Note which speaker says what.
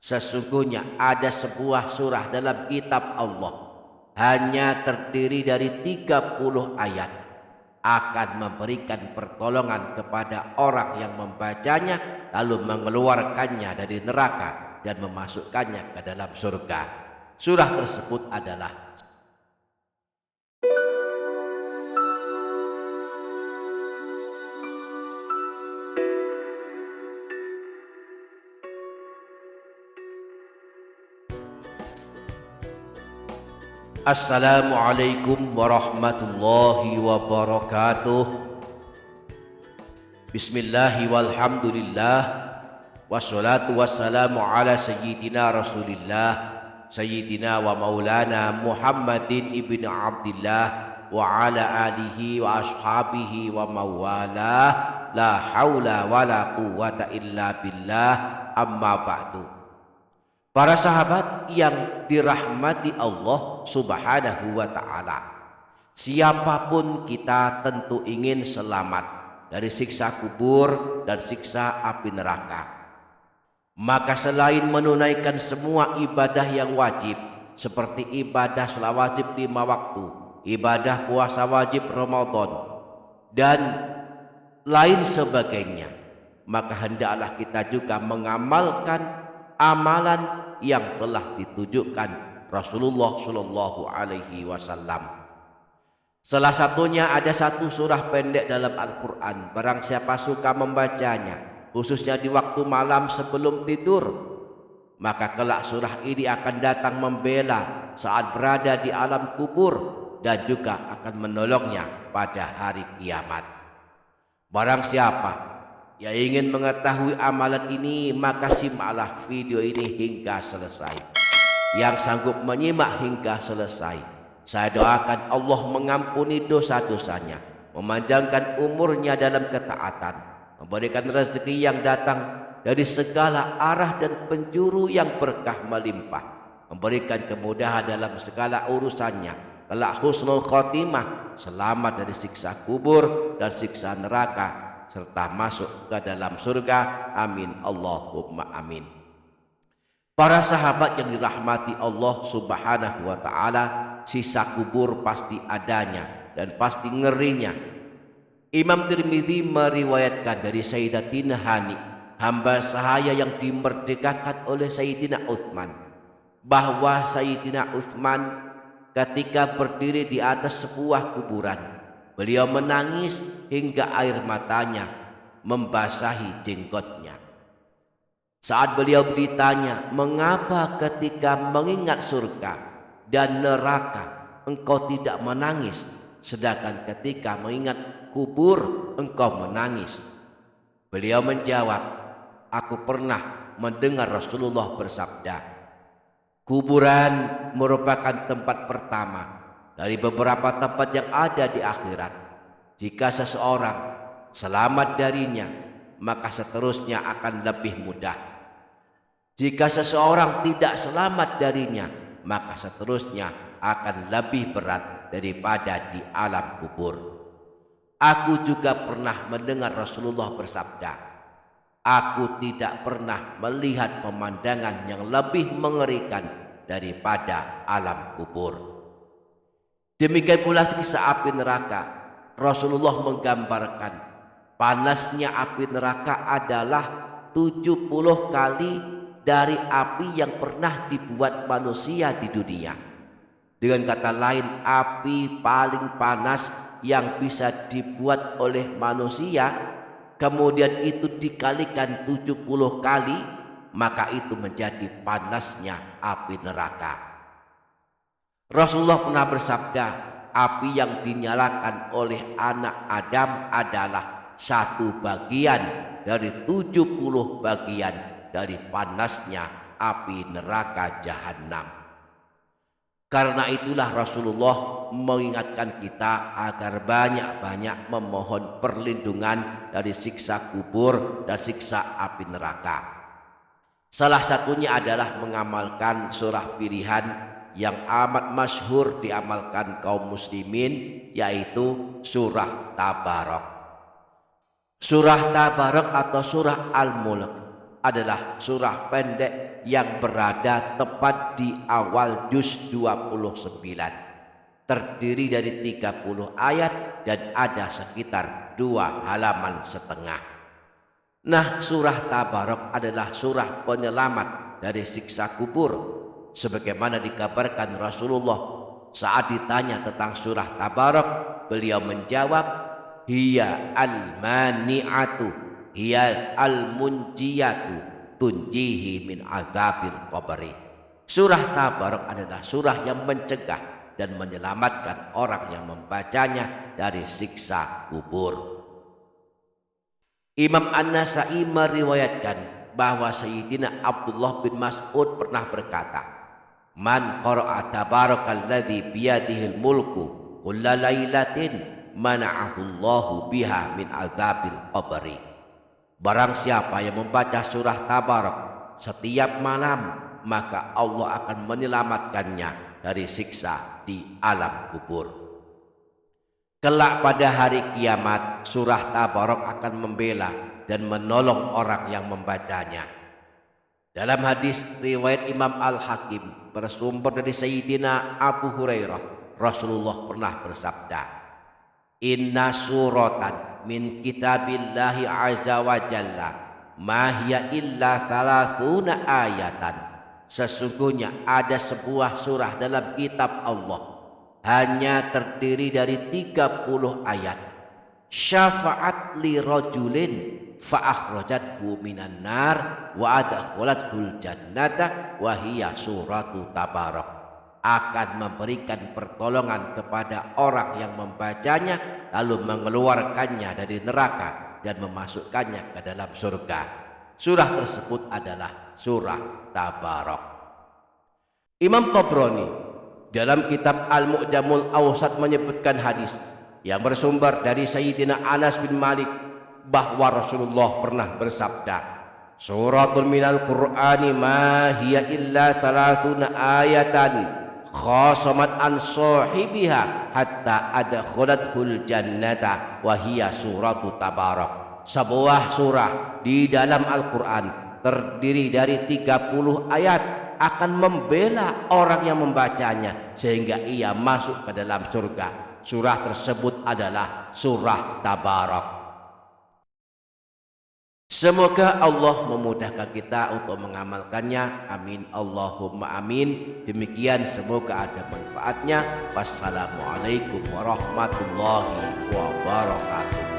Speaker 1: Sesungguhnya ada sebuah surah dalam kitab Allah hanya terdiri dari 30 ayat, akan memberikan pertolongan kepada orang yang membacanya lalu mengeluarkannya dari neraka dan memasukkannya ke dalam surga. Surah tersebut adalah Assalamualaikum warahmatullahi wabarakatuh. Bismillahi walhamdulillah, wassalatu wassalamu ala sayyidina rasulillah, sayyidina wa maulana Muhammadin ibn Abdillah wa ala alihi wa ashabihi wa mawalah, la hawla wa la quwwata illa billah, amma ba'du. Para sahabat yang dirahmati Allah Subhanahu wa ta'ala, siapapun kita tentu ingin selamat dari siksa kubur dan siksa api neraka. Maka selain menunaikan semua ibadah yang wajib seperti ibadah salat wajib 5 waktu, ibadah puasa wajib Ramadan dan lain sebagainya, maka hendaklah kita juga mengamalkan amalan yang telah ditujukan Rasulullah Shallallahu Alaihi Wasallam. Salah satunya ada satu surah pendek dalam Al-Quran. Barang siapa suka membacanya, khususnya di waktu malam sebelum tidur, maka kelak surah ini akan datang membela saat berada di alam kubur dan juga akan menolongnya pada hari kiamat. Barang siapa yang ingin mengetahui amalan ini, maka simaklah video ini hingga selesai. Yang sanggup menyimak hingga selesai, saya doakan Allah mengampuni dosa-dosanya, memanjangkan umurnya dalam ketaatan, memberikan rezeki yang datang dari segala arah dan penjuru yang berkah melimpah, memberikan kemudahan dalam segala urusannya, kelak husnul khotimah, selamat dari siksa kubur dan siksa neraka, serta masuk ke dalam surga. Amin Allahumma amin. Para sahabat yang dirahmati Allah Subhanahu wa ta'ala, sisa kubur pasti adanya dan pasti ngerinya. Imam Tirmidzi meriwayatkan dari Sayyidatina Hani, hamba sahaya yang dimerdekakan oleh Sayyidina Utsman, bahwa Sayyidina Utsman ketika berdiri di atas sebuah kuburan, beliau menangis hingga air matanya membasahi jenggotnya. Saat beliau ditanya, mengapa ketika mengingat surga dan neraka engkau tidak menangis, sedangkan ketika mengingat kubur engkau menangis? Beliau menjawab, aku pernah mendengar Rasulullah bersabda, kuburan merupakan tempat pertama dari beberapa tempat yang ada di akhirat. Jika seseorang selamat darinya, maka seterusnya akan lebih mudah. Jika seseorang tidak selamat darinya, maka seterusnya akan lebih berat daripada di alam kubur. Aku juga pernah mendengar Rasulullah bersabda, aku tidak pernah melihat pemandangan yang lebih mengerikan daripada alam kubur. Demikian pula siksa api neraka. Rasulullah menggambarkan panasnya api neraka adalah 70 kali dari api yang pernah dibuat manusia di dunia. Dengan kata lain, api paling panas yang bisa dibuat oleh manusia, kemudian itu dikalikan 70 kali, maka itu menjadi panasnya api neraka. Rasulullah pernah bersabda, api yang dinyalakan oleh anak Adam adalah 1 bagian dari 70 bagian dari panasnya api neraka jahanam. Karena itulah Rasulullah mengingatkan kita agar banyak-banyak memohon perlindungan dari siksa kubur dan siksa api neraka. Salah satunya adalah mengamalkan surah pilihan yang amat masyhur diamalkan kaum muslimin, yaitu surah Tabarok. Surah Tabarok atau surah Al-Mulk adalah surah pendek yang berada tepat di awal juz 29. Terdiri dari 30 ayat dan ada sekitar 2 halaman setengah. Nah, surah Tabarok adalah surah penyelamat dari siksa kubur. Sebagaimana dikabarkan Rasulullah saat ditanya tentang surah Tabarok, beliau menjawab, hiya al-mani'atu, hiya al-munjiyatu, tunjihi min azabil qabri. Surah Tabarok adalah surah yang mencegah dan menyelamatkan orang yang membacanya dari siksa kubur. Imam An-Nasa'i meriwayatkan bahwa Sayyidina Abdullah bin Mas'ud pernah berkata, man qara'a tabarakalladzi biyadihil mulku kulla lailatin mana'ahullahu biha min azabil qabri. Barang siapa yang membaca surah Tabarok setiap malam, maka Allah akan menyelamatkannya dari siksa di alam kubur. Kelak pada hari kiamat, surah Tabarok akan membela dan menolong orang yang membacanya. Dalam hadis riwayat Imam Al-Hakim bersumber dari Sayyidina Abu Hurairah, Rasulullah pernah bersabda, inna suratan min kitabillahi azza wa jalla ma hiya illa 30 ayatan. Sesungguhnya ada sebuah surah dalam kitab Allah, hanya terdiri dari 30 ayat. Syafa'at li rajulin fa akhrajathu minan nar wa adkhalathul jannata wa hiya suratu Tabarok. Akan memberikan pertolongan kepada orang yang membacanya lalu mengeluarkannya dari neraka dan memasukkannya ke dalam surga. Surah tersebut adalah surah Tabarok. Imam Tabrani dalam kitab Al-Mu'jamul Awsat menyebutkan hadis yang bersumber dari Sayyidina Anas bin Malik bahwa Rasulullah pernah bersabda, suratul minal Qur'ani ma hiya illa 30 ayatan khasamat an sahibiha hatta adkhalathul jannata wa hiya suratu Tabarok. Sebuah surah di dalam Al-Quran terdiri dari 30 ayat akan membela orang yang membacanya sehingga ia masuk ke dalam surga. Surah tersebut adalah surah Tabarok. Semoga Allah memudahkan kita untuk mengamalkannya. Amin Allahumma amin. Demikian, semoga ada manfaatnya. Wassalamualaikum warahmatullahi wabarakatuh.